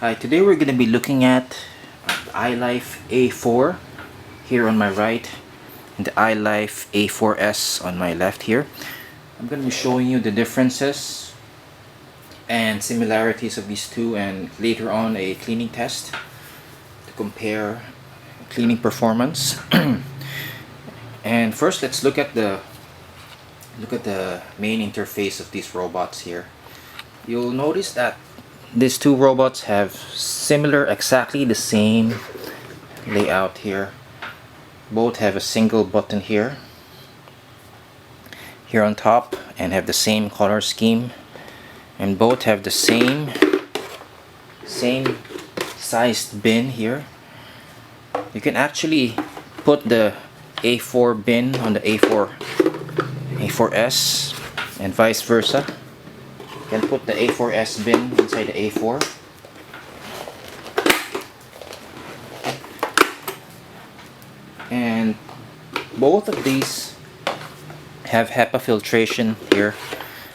Hi, today we're going to be looking at ILIFE A4 here on my right and the ILIFE A4S on my left here. I'm going to be showing you the differences and similarities of these two, and later on a cleaning test to compare cleaning performance. And first, let's look at the main interface of these robots here. You'll notice that these two robots have exactly the same layout here. Both have a single button here on top and have the same color scheme, and both have the same sized bin here. You can actually put the A4 bin on the A4S and vice versa. You can put the A4S bin inside the A4. And both of these have HEPA filtration here.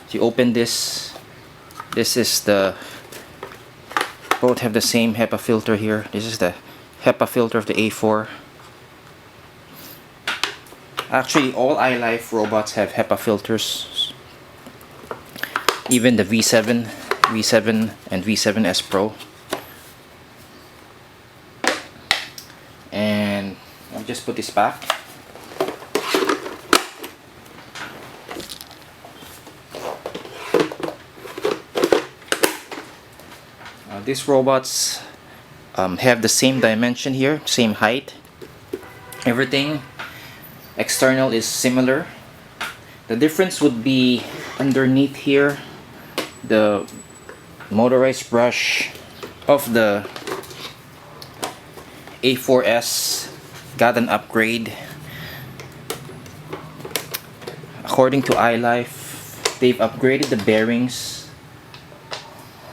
If you open this is both have the same HEPA filter here. This is the HEPA filter of the A4. Actually, all ILIFE robots have HEPA filters. Even the V7 and V7S Pro. And I'll just put this back. These robots have the same dimension here, same height. Everything external is similar. The difference would be underneath here. The motorized brush of the A4S got an upgrade. According to iLife, they've upgraded the bearings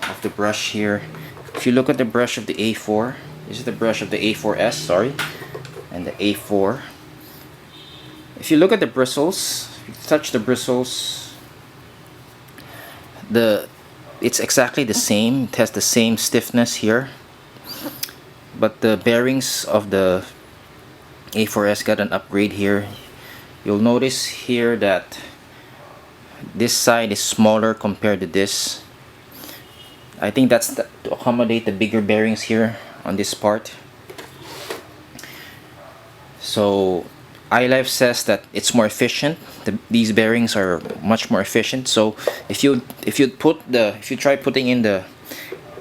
of the brush here. If you look at the brush of the A4, this is the brush of the A4S, sorry, and the A4. If you look at the bristles, if you touch the bristles, it's exactly the same. It has the same stiffness here, but the bearings of the A4S got an upgrade here. You'll notice here that this side is smaller compared to this. I think that's to accommodate the bigger bearings here on this part. So iLife says that it's more efficient. These bearings are much more efficient. So if you try putting in the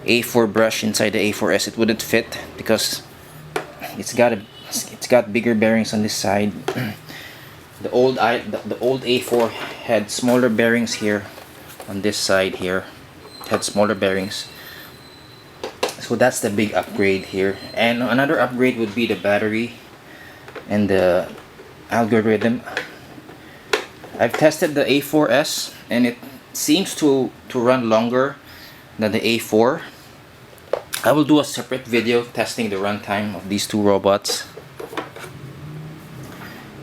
A4 brush inside the A4S, it wouldn't fit because it's got bigger bearings on this side. The old A4 had smaller bearings here on this side here. It had smaller bearings. So that's the big upgrade here. And another upgrade would be the battery and the algorithm. I've tested the A4S and it seems to run longer than the A4. I will do a separate video testing the runtime of these two robots.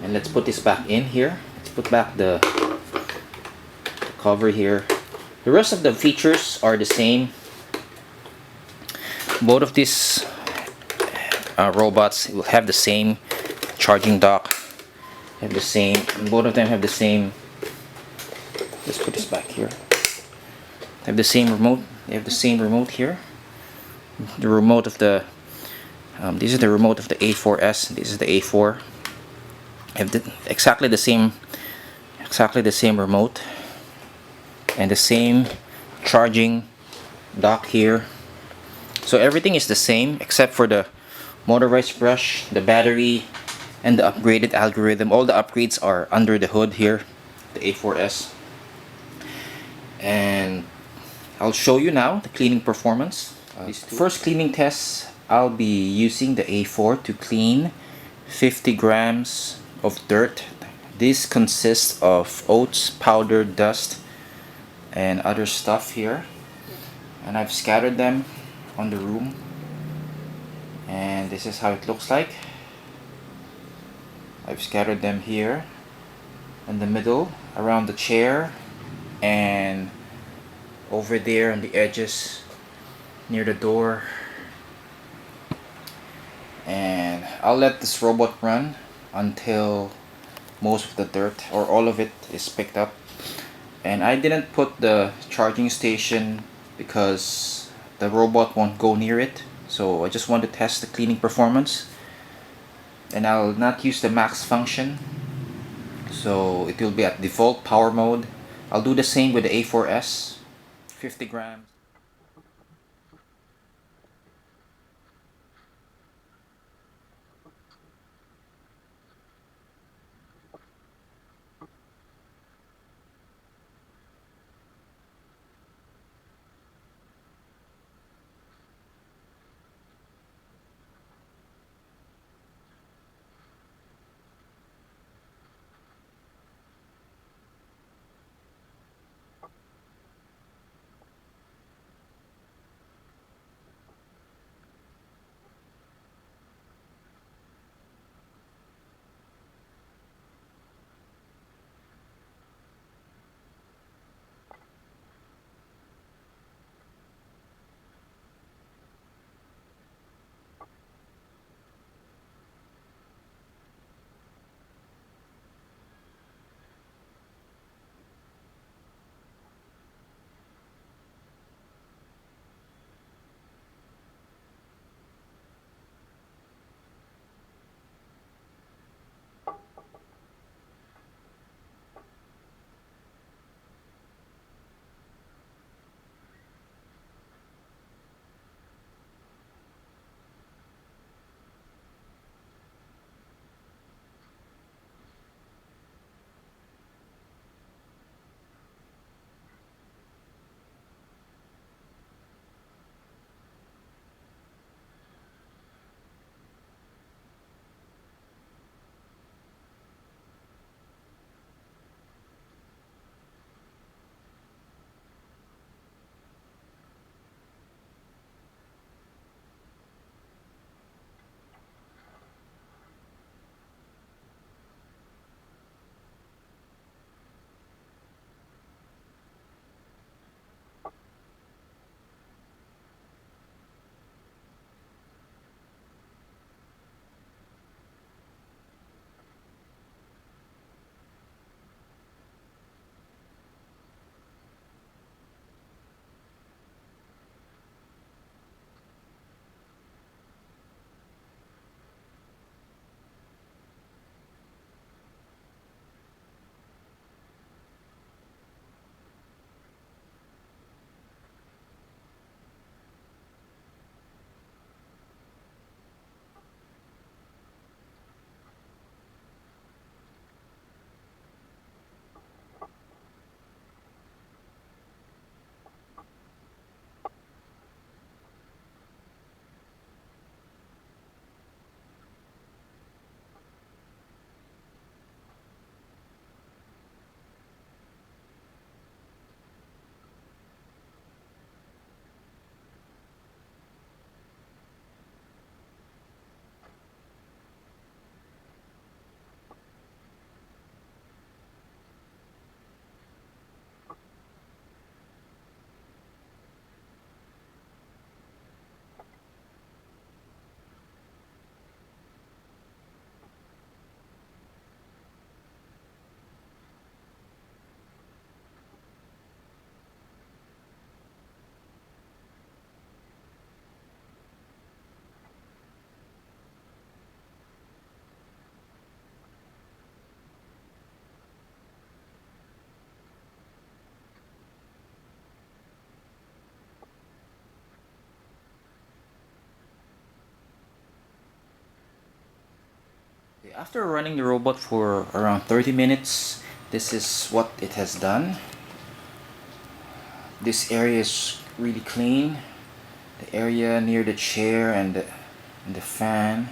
And let's put this back in here. Let's put back the cover here. The rest of the features are the same. Both of these robots will have the same charging dock. Both of them have the same. Let's put this back here. They have the same remote. They have the same remote here. The remote of the this is the remote of the A4S. This is the A4. Have exactly the same remote and the same charging dock here. So everything is the same except for the motorized brush, the battery, and the upgraded algorithm. All the upgrades are under the hood here, the A4S. And I'll show you now the cleaning performance. First cleaning test, I'll be using the A4 to clean 50 grams of dirt. This consists of oats, powder, dust, and other stuff here. And I've scattered them on the room. And this is how it looks like. I've scattered them here in the middle, around the chair, and over there on the edges near the door, and I'll let this robot run until most of the dirt or all of it is picked up. And I didn't put the charging station because the robot won't go near it, so I just want to test the cleaning performance. And I'll not use the max function, so it will be at default power mode. I'll do the same with the A4S, 50 grams. After running the robot for around 30 minutes, this is what it has done. This area is really clean. The area near the chair and the fan.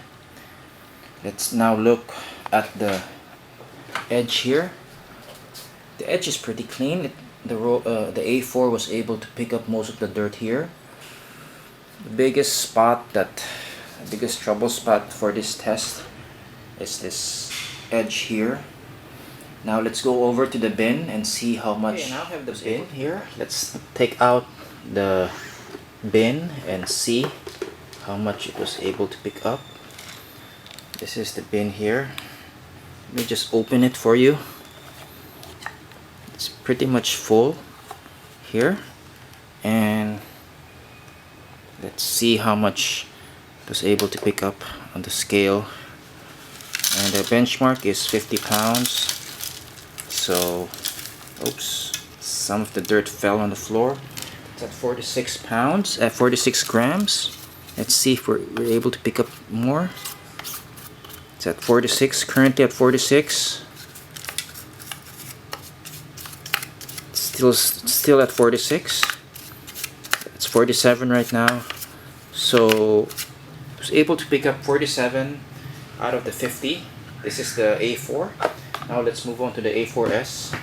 Let's now look at the edge here. The edge is pretty clean. The A4 was able to pick up most of the dirt here. The biggest trouble spot for this test is this edge here. Now let's go over to the bin and see how much. Okay, now I have the bin here. Let's take out the bin and see how much it was able to pick up. This is the bin here. Let me just open it for you. It's pretty much full here, and let's see how much it was able to pick up on the scale. And the benchmark is 50 pounds. So, oops, some of the dirt fell on the floor. It's at 46 pounds, at 46 grams. Let's see if we're able to pick up more. It's at 46, currently at 46. Still at 46. It's 47 right now. So I was able to pick up 47 out of the 50. This is the A4. Now let's move on to the A4S.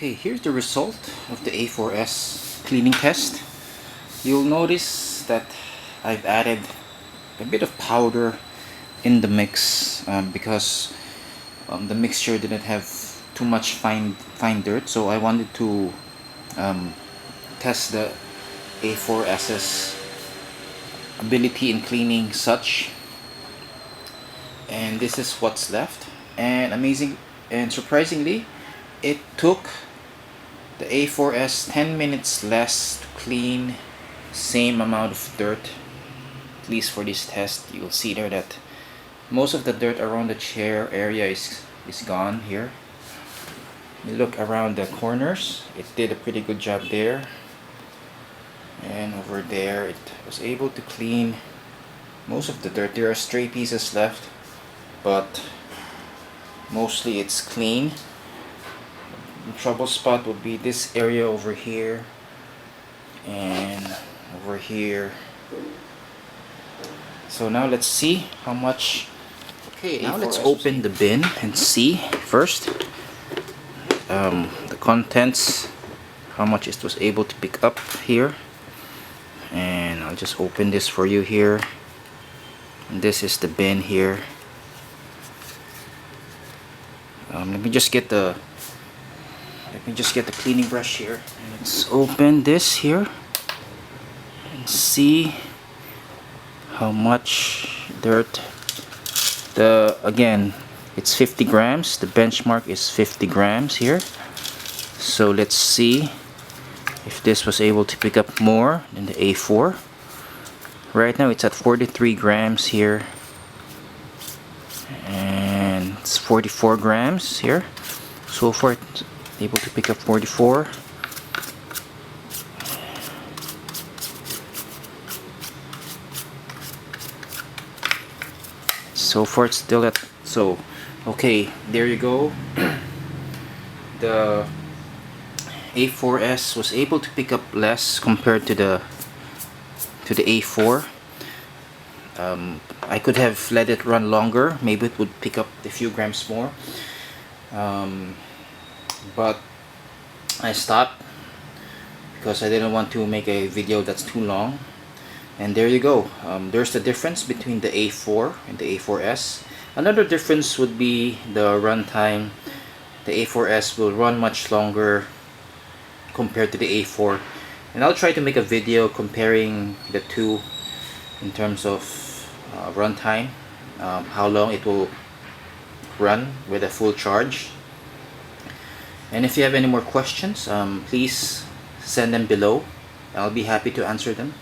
Okay, here's the result of the A4S cleaning test. You'll notice that I've added a bit of powder in the mix because the mixture didn't have too much fine dirt, so I wanted to test the A4S's ability in cleaning such, and this is what's left. And amazing and surprisingly, it took the A4S 10 minutes less to clean same amount of dirt. At least for this test, you'll see there that most of the dirt around the chair area is gone here. You look around the corners, it did a pretty good job there, and over there it was able to clean most of the dirt. There are stray pieces left, but mostly it's clean. The trouble spot would be this area over here and over here. So now let's see how much. Okay, now let's open the bin and see first the contents, how much it was able to pick up here. And I'll just open this for you here. And this is the bin here. Let me just get the cleaning brush here. Let's open this here and see how much dirt. Again, it's 50 grams. The benchmark is 50 grams here. So let's see if this was able to pick up more than the A4. Right now it's at 43 grams here, and it's 44 grams here. So far it's able to pick up 44. So far it's still at, so okay, there you go. The A4S was able to pick up less compared to the A4. I could have let it run longer, maybe it would pick up a few grams more, but I stopped because I didn't want to make a video that's too long. And there you go. There's the difference between the A4 and the A4S. Another difference would be the runtime. The A4S will run much longer compared to the A4, and I'll try to make a video comparing the two in terms of runtime, how long it will run with a full charge. And if you have any more questions, please send them below. I'll be happy to answer them.